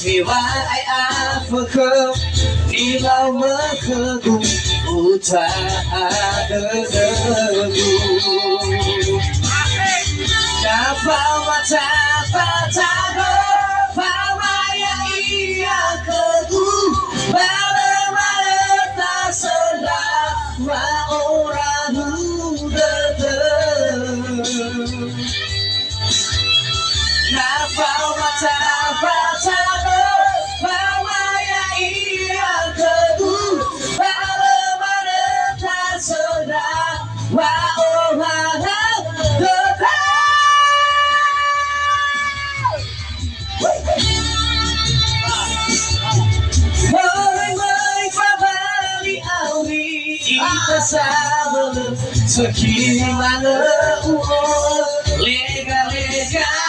你ว่าไอ้อาเพื่อเคยนี่เราเมื่อเคยกูอุทาเดินกูจะเฝ้ามาทาฟ้าทาโดฟ้ามาอย่างอีเคยกูมาเลยมาเลยตาสลาว่าโอราหูเดินน้าเฝ้ามาทาฟ้าทาโดฟ้ามาอย่างอีเคยกูมาเลยมาเลยตาสลาว่าโอราหูเดินSakit mana lega lega